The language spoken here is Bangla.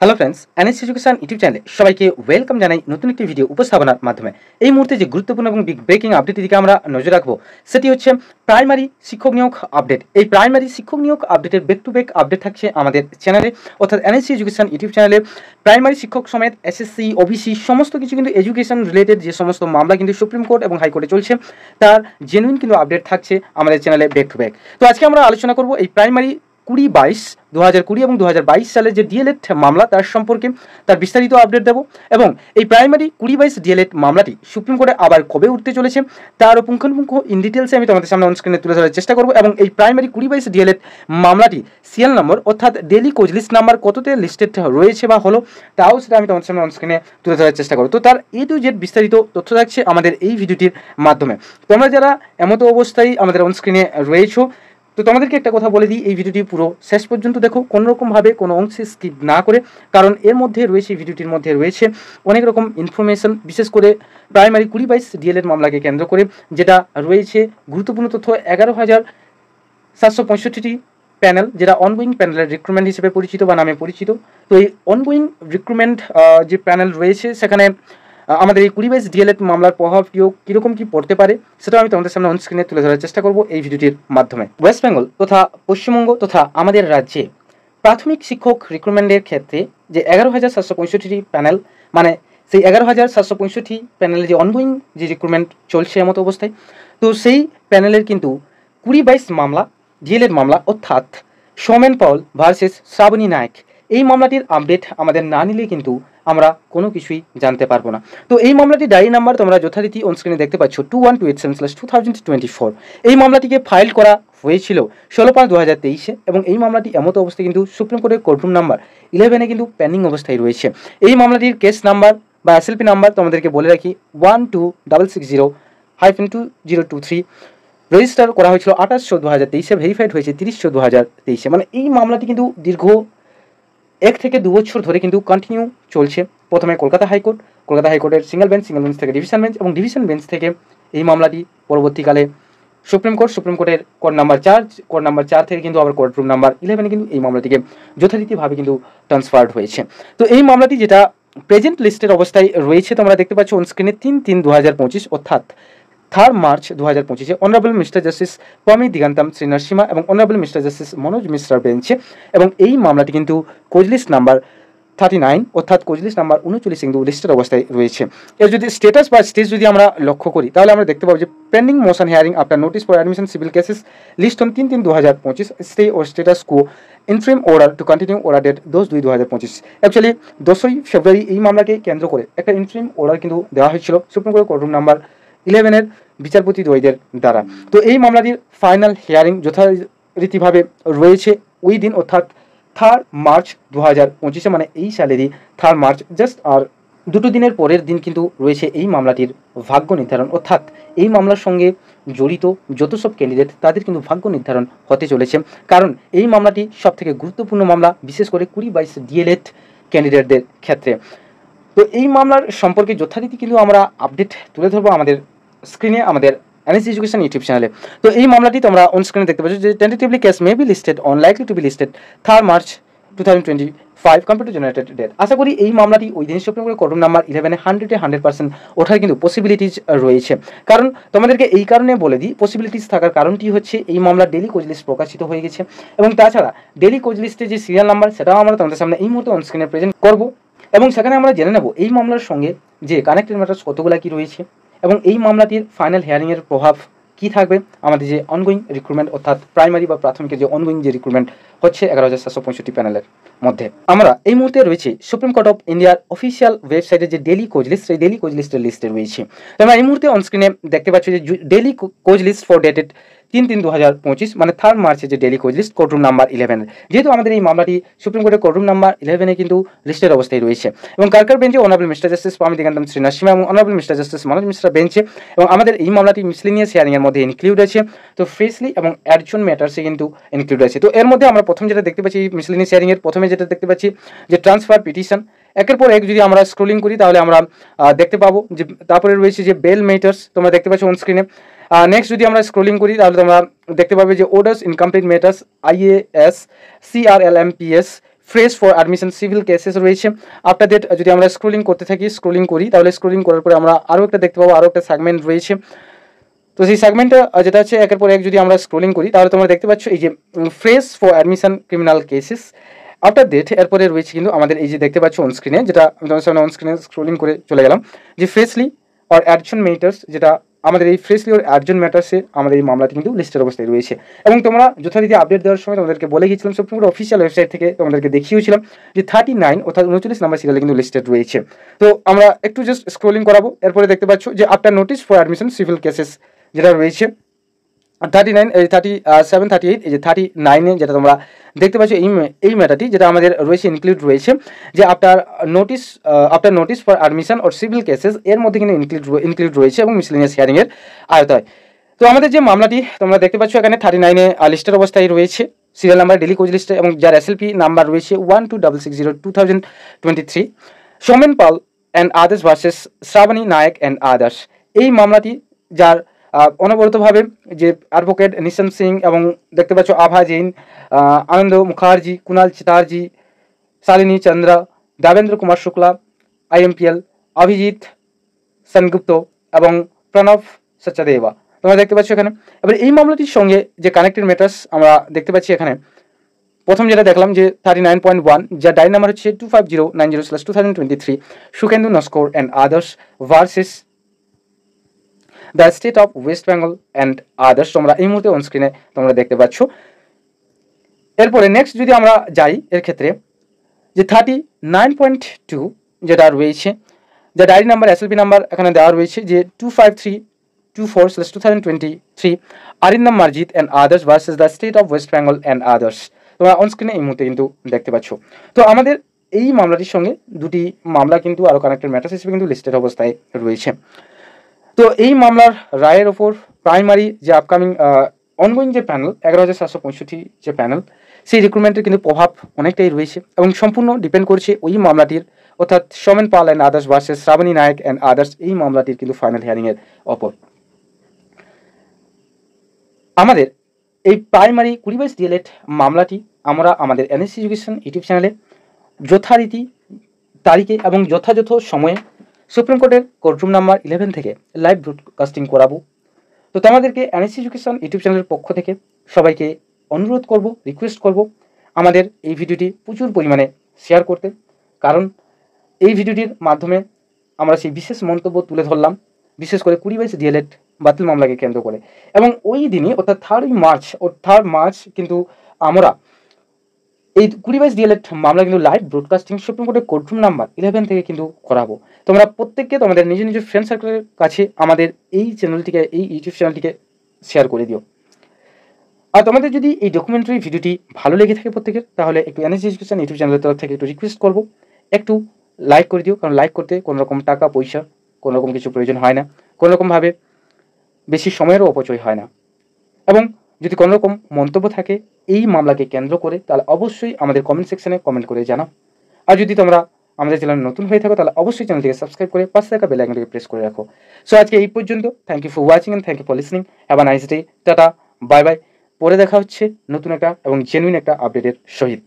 Hello friends, NS education YouTube চ্যানেলে সবাইকে ওয়েলকাম জানাই নতুন একটি ভিডিও উপস্থাপনার মাধ্যমে। এই মুহূর্তে যে গুরুত্বপূর্ণ এবং বিগ ব্রেকিং আপডেটের দিকে আমরা নজর রাখবো সেটি হচ্ছে প্রাইমারি শিক্ষক নিয়োগ আপডেট। এই প্রাইমারি শিক্ষক নিয়োগ আপডেটের ব্যাক টু ব্যাক আপডেট থাকছে আমাদের চ্যানেলে, অর্থাৎ এনএস এডুকেশন ইউটিউব চ্যানেলে। প্রাইমারি শিক্ষক সমেত এসএসসি, ওবিসি সমস্ত কিছু কিন্তু এডুকেশন রিলেটেড যে সমস্ত মামলা কিন্তু সুপ্রিম কোর্ট এবং হাইকোর্টে চলছে তার জেনুইন কিন্তু আপডেট থাকছে আমাদের চ্যানেলে ব্যাক টু ব্যাক। তো আজকে আমরা আলোচনা করবো এই প্রাইমারি 2020 এবং 2022 সালের যে ডিএলএড মামলা তার সম্পর্কে, তার বিস্তারিত আপডেট দেবো। এবং এই প্রাইমারি 2022 ডিএলএড মামলাটি সুপ্রিম কোর্টে আবার কবে উঠতে চলেছে তারও পুঙ্খানুপুঙ্খ ইন ডিটেলসে আমি তোমাদের সামনে অনস্ক্রিনে তুলে ধরার চেষ্টা করবো। এবং এই প্রাইমারি 2022 ডিএলএড মামলাটি সিএল নম্বর অর্থাৎ ডেলি কোচ লিস্ট নাম্বার কততে লিস্টেড রয়েছে বা হলো তাও সেটা আমি তোমাদের সামনে অনস্ক্রিনে তুলে ধরার চেষ্টা করবো। তো তার A to Z বিস্তারিত তথ্য থাকছে আমাদের এই ভিডিওটির মাধ্যমে। তোমরা যারা এমতো অবস্থায় আমাদের অনস্ক্রিনে রয়েছো, তো তোমাদেরকে একটা কথা বলে দিই, এই ভিডিওটি পুরো শেষ পর্যন্ত দেখো, কোনোরকমভাবে কোনো অংশে স্কিপ না করে, কারণ এর মধ্যে রয়েছে, ভিডিওটির মধ্যে রয়েছে অনেক রকম ইনফরমেশন, বিশেষ করে প্রাইমারি 2022 ডিএলএড মামলাকে কেন্দ্র করে যেটা রয়েছে গুরুত্বপূর্ণ তথ্য। 11,765টি প্যানেল, যেটা অনগোয়িং প্যানেলের রিক্রুটমেন্ট হিসেবে পরিচিত বা নামে পরিচিত। তো এই অনগোয়িং রিক্রুটমেন্ট যে প্যানেল রয়েছে সেখানে আমাদের এই 2022 ডিএলএড মামলার প্রভাবটিও কীরকম কী পড়তে পারে সেটাও আমি তোমাদের সামনে অনস্ক্রিনে তুলে ধরার চেষ্টা করব এই ভিডিওটির মাধ্যমে। ওয়েস্ট বেঙ্গল তথা পশ্চিমবঙ্গ তথা আমাদের রাজ্যে প্রাথমিক শিক্ষক রিক্রুটমেন্টের ক্ষেত্রে যে 11,765টি প্যানেল, মানে সেই 11,765 প্যানেলের যে অনগোয়িং যে রিক্রুটমেন্ট চলছে এমতো অবস্থায়, তো সেই প্যানেলের কিন্তু 2022 মামলা ডিএলএড মামলা, অর্থাৎ সৌমেন পল ভার্সেস শ্রাবণী নায়ক, এই মামলাটির আপডেট আমাদের না নিলে কিন্তু আমরা কোনো কিছুই জানতে পারবো না। তো এই মামলাটি ডায়েরি নাম্বার তোমরা যথারীতি অনস্ক্রিনে দেখতে পাচ্ছ 2127/2024। এই মামলাটিকে ফাইল করা হয়েছিল 16/5/2023 এবং এই মামলাটি এমতো অবস্থায় কিন্তু সুপ্রিম কোর্টের কোর্টরুম নাম্বার 11 কিন্তু পেন্ডিং অবস্থায় রয়েছে। এই মামলাটির কেস নাম্বার বা এসএলপি নাম্বার তোমাদেরকে বলে রাখি 12660-2023। রেজিস্টার করা হয়েছিল 28/4/2023, ভেরিফাইড হয়েছে 30/4/2023। মানে এই মামলাটি কিন্তু দীর্ঘ 1 থেকে 2 বছর ধরে কিন্তু কন্টিনিউ চলছে। প্রথমে কলকাতা হাইকোর্টের সিঙ্গেল বেঞ্চ থেকে ডিভিশন বেঞ্চ এবং ডিভিশন বেঞ্চ থেকে এই মামলাটি পরবর্তীকালে সুপ্রিম কোর্টের কোর্ট নাম্বার 4 থেকে কিন্তু আবার কোর্ট রুম নাম্বার 11 কিন্তু এই মামলাটিকে যথারীতিভাবে কিন্তু ট্রান্সফার্ড হয়েছে। তো এই মামলাটি যেটা প্রেজেন্ট লিস্টের অবস্থায় রয়েছে তোমরা দেখতে পাচ্ছ অনস্ক্রিনে 3/3/2025 অর্থাৎ 3 March 2025 honourable mister justice Pamidighantam Sri Narasimha এবং অনারেবল মিস্টার জাস্টিস মনোজ মিশ্রার বেঞ্চে। এবং এই মামলাটি কিন্তু কোচ লিস্ট নাম্বার 39 অর্থাৎ কোচ লিস্ট নাম্বার 39 কিন্তু লিস্টের অবস্থায় রয়েছে। এর যদি স্টেটাস বা স্টেজ যদি আমরা লক্ষ্য করি তাহলে আমরা দেখতে পাবো যে pending motion hearing after notice for admission civil cases list on 3/3/2025 stay ও status quo interim order to continue order date 10/2/2025। Actually 10ই ফেব্রুয়ারি এই মামলাকে কেন্দ্র করে একটা ইন্টারিম অর্ডার কিন্তু দেওয়া হয়েছিল সুপ্রিম কোর্টের কোর্ট রুম নাম্বার 11 বিচারপতি দ্বৈদের দ্বারা। তো এই মামলাটির ফাইনাল হিয়ারিং যথারীতিভাবে রয়েছে ওই দিন, অর্থাৎ 3 মার্চ 2025, মানে এই সালেরই 3 মার্চ। জাস্ট আর 2 দিনের পরের দিন কিন্তু রয়েছে এই মামলাটির ভাগ্য নির্ধারণ, অর্থাৎ এই মামলার সঙ্গে জড়িত যত সব ক্যান্ডিডেট তাদের কিন্তু ভাগ্য নির্ধারণ হতে চলেছে। কারণ এই মামলাটি সবথেকে গুরুত্বপূর্ণ মামলা, বিশেষ করে 2022 ডিএলএড ক্যান্ডিডেটদের ক্ষেত্রে। তো এই মামলার সম্পর্কে যথারীতি কিন্তু আমরা আপডেট তুলে ধরবো আমাদের স্ক্রিনে, আমাদের এনএস এডুকেশন ইউটিউব চ্যানেলে। তো এই মামলাটি তোমরা অন স্ক্রিনে দেখতে পাচ্ছ যে tentatively case may be listed on likely to be listed 3 March 2025 computer generated date. আশা করি এই মামলাটি ওই দিন সুপ্রিম কোর্টের কোর্ট রুম নাম্বার 11 100% ওঠার কিন্তু পসিবিলিটিজ রয়েছে। কারণ তোমাদেরকে এই কারণে বলে দিই, পসিবিলিটিস থাকার কারণটি হচ্ছে এই মামলার ডেলি কোচ লিস্ট প্রকাশিত হয়ে গেছে এবং তাছাড়া ডেলি কোচ লিস্টে যে সিরিয়াল নাম্বার সেটাও আমরা তোমাদের সামনে এই মুহূর্তে অন স্ক্রিনে প্রেজেন্ট করবো এবং সেখানে আমরা জেনে নেব এই মামলার সঙ্গে যে কানেক্টেড ম্যাটার্স কতগুলো কি রয়েছে এবং এই মামলাটির ফাইনাল হিয়ারিংয়ের প্রভাব কী থাকবে আমাদের যে অনগোয়িং রিক্রুটমেন্ট, অর্থাৎ প্রাইমারি বা প্রাথমিকের যে অনগোয়িং যে রিক্রুটমেন্ট হচ্ছে 11,765 প্যানেলের মধ্যে। আমরা এই মুহূর্তে রয়েছে সুপ্রিম কোর্ট অফ ইন্ডিয়ার অফিসিয়াল ওয়েবসাইটে যে ডেলি কোচ লিস্ট, সেই ডেলি কোচ লিস্টের লিস্টে রয়েছে। আমরা এই মুহূর্তে অনস্ক্রিনে দেখতে পাচ্ছি যে daily cause list for dated 3/3/2025, মানে 3 মার্চে যে daily cause list courtroom number 11। যেহেতু আমাদের এই মামলাটি সুপ্রিম কোর্টের কোর্টরুম নাম্বার 11 কিন্তু লিস্টের অবস্থায় রয়েছে এবং কারকার বেঞ্চে honourable mister justice Pamidighantam Sri Narasimha এবং honourable mister justice Manoj Mishra বেঞ্চে। এবং আমাদের এই মামলাটি মিসলিনিয়াস হিয়ারিংয়ের মধ্যে ইনক্লুড আছে, তো ফ্রেশলি এবং অ্যাডজন ম্যাটার্সে কিন্তু ইনক্লুড আছে। তো এর মধ্যে আমরা প্রথম যেটা দেখতে পাচ্ছি মিসলিনিয়াস হিয়ারিংয়ের প্রথমে যেটা দেখতে পাচ্ছি যে ট্রান্সফার পিটিশন। একের পর এক যদি আমরা স্ক্রোলিং করি তাহলে আমরা দেখতে পাবো যে তারপরে রয়েছে যে বেল মেটার্স, তোমরা দেখতে পাচ্ছ অন স্ক্রিনে। নেক্সট যদি আমরা স্ক্রোলিং করি তাহলে তোমরা দেখতে পাবে যে orders incomplete matters, IAS, CRLMPS, fresh for admission civil cases রয়েছে। আফটার দ্যাট যদি আমরা স্ক্রোলিং করতে থাকি, স্ক্রোলিং করি, তাহলে স্ক্রোলিং করার পরে আমরা আরও একটা দেখতে পাবো, আরও একটা সেগমেন্ট রয়েছে। তো সেই সেগমেন্টটা যেটা হচ্ছে একের পর এক যদি আমরা স্ক্রোলিং করি, তাহলে তোমরা দেখতে পাচ্ছ এই যে fresh for admission criminal cases. After that এরপরে রয়েছে কিন্তু আমাদের এই যে দেখতে পাচ্ছ অন স্ক্রিনে, যেটা আমি তোমার সামনে অন স্ক্রিনে স্ক্রোলিং করে চলে গেলাম, যে ফ্রেশলি অর অ্যাডশন ম্যাটার্স, যেটা আমাদের এই ফ্রেশলি অর অ্যাডশন ম্যাটার্সে আমাদের এই মামলাটি কিন্তু লিস্টের অবস্থায় রয়েছে। এবং তোমরা যথারীতি আপডেট দেওয়ার সময় তোমাদেরকে বলে গিয়েছিলাম, সুপ্রিম কোর্ট অফিসিয়াল ওয়েবসাইট থেকে তোমাদেরকে দেখিয়েছিলাম যে 39 অর্থাৎ 39 নাম্বার সিরিয়ালে কিন্তু লিস্টেড রয়েছে। তো আমরা একটু জাস্ট স্ক্রোলিং করাবো। এরপরে দেখতে পাচ্ছ যে after notice for admission civil cases যেটা রয়েছে 39, 37, 38, এই যে 39-এ যেটা তোমরা দেখতে পাচ্ছ এই ম্যাটারটি, যেটা আমাদের রয়েছে ইনক্লুড রয়েছে যে after notice for admission or civil cases, এর মধ্যে কিন্তু ইনক্লুড রয়েছে এবং মিসলেনিয়াস হিয়ারিংয়ের আয়তায়। তো আমাদের যে মামলাটি তোমরা দেখতে পাচ্ছ এখানে 39-এ লিস্টের অবস্থায় রয়েছে, সিরিয়াল নাম্বার ডেলি কোচ লিস্টে, এবং যার SLP নাম্বার রয়েছে 1266/2023, Soumen Pal and others versus Srabani Nayak and others. এই মামলাটি যার অনবরতভাবে যে অ্যাডভোকেট নিশান সিং এবং দেখতে পাচ্ছ আভা জৈন, আনন্দ মুখার্জি, কুণাল চিটার্জি, শালিনী চন্দ্রা, দেবেন্দ্র কুমার শুক্লা, IMPL, অভিজিৎ সেনগুপ্ত এবং প্রণব সচ্চাদেবা তোমরা দেখতে পাচ্ছ এখানে। এবার এই মামলাটির সঙ্গে যে কানেক্টেড ম্যাটার্স আমরা দেখতে পাচ্ছি এখানে, প্রথম যেটা দেখলাম যে 39.1, যার ডায়েরি নাম্বার হচ্ছে 25090/2023, Sukhendu Naskar and others versus the state of West Bengal and others, তোমরা এই মুহূর্তে অন স্ক্রিনে তোমরা দেখতে পাচ্ছ। এরপরে নেক্সট যদি আমরা যাই, এর ক্ষেত্রে যে 39.2 যেটা রয়েছে, যা ডায়েরি নাম্বার SLP নাম্বার এখানে দেওয়া রয়েছে যে 25324/2023, আরিন্দম মার্জিত and others versus the state of West Bengal and others, তোমরা অন স্ক্রিনে এই মুহূর্তে কিন্তু দেখতে পাচ্ছ। তো আমাদের এই মামলাটির সঙ্গে দুটি মামলা কিন্তু আরও কানেক্টেড ম্যাটার্স হিসেবে কিন্তু লিস্টেড অবস্থায় রয়েছে। তো এই মামলার রায়ের ওপর প্রাইমারি যে আপকামিং অনগোয়িং যে প্যানেল 11,765 যে প্যানেল, সেই রিক্রুটমেন্টের কিন্তু প্রভাব অনেকটাই রয়েছে এবং সম্পূর্ণ ডিপেন্ড করছে ওই মামলাটির, অর্থাৎ Soumen Pal and others versus Srabani Nayak and others, এই মামলাটির কিন্তু ফাইনাল হিয়ারিংয়ের ওপর। আমাদের এই প্রাইমারি 20/22 DLED মামলাটি আমরা আমাদের NSC এডুকেশন ইউটিউব চ্যানেলে যথারীতি তারিখে এবং যথাযথ সময়ে সুপ্রিম কোর্টের কোর্টরুম নাম্বার 11 থেকে লাইভ ব্রডকাস্টিং করাবো। তো তোমাদেরকে NSC এডুকেশন ইউটিউব চ্যানেলের পক্ষ থেকে সবাইকে অনুরোধ করব, রিকোয়েস্ট করব আমাদের এই ভিডিওটি প্রচুর পরিমাণে শেয়ার করতে, কারণ এই ভিডিওটির মাধ্যমে আমরা সেই বিশেষ মন্তব্য তুলে ধরলাম, বিশেষ করে 20/22 DLED বাতিল মামলাকে কেন্দ্র করে। এবং ওই দিনই অর্থাৎ 3 মার্চ কিন্তু আমরা এই 20/22 DLED মামলা কিন্তু লাইভ ব্রডকাস্টিং সুপ্রিম কোর্টের কোর্টরুম নাম্বার 11 থেকে কিন্তু করাবো। তোমরা প্রত্যেককে তোমাদের নিজ নিজ ফ্রেন্ড সার্কেলের কাছে আমাদের এই চ্যানেলটিকে, এই ইউটিউব চ্যানেলটিকে শেয়ার করে দিও। আর তোমাদের যদি এই ডকুমেন্টারি ভিডিওটি ভালো লেগে থাকে প্রত্যেকের, তাহলে একটু NSC এডুকেশন ইউটিউব চ্যানেলের তরফ থেকে একটু রিকোয়েস্ট করবো, একটু লাইক করে দিও, কারণ লাইক করতে কোনো রকম টাকা পয়সা কোনো রকম কিছু প্রয়োজন হয় না, কোনো রকমভাবে বেশি সময়েরও অপচয় হয় না। এবং যদি কোনো রকম মন্তব্য থাকে এই মামলাকে কেন্দ্র করে, তাহলে অবশ্যই আমাদের কমেন্ট সেকশনে কমেন্ট করে জানাও। আর যদি তোমরা আমাদের চ্যানেল নতুন হয়ে থাকো, তাহলে অবশ্যই চ্যানেলটিকে সাবস্ক্রাইব করে পাশে থাকা বেল আইকনটিকে প্রেস করে রাখো। সো আজকে এই পর্যন্ত। Thank you for watching and thank you for listening. Have a nice day. Tata, bye bye. পরে দেখা হচ্ছে নতুন একটা এবং জেনুইন একটা আপডেটের সহিত।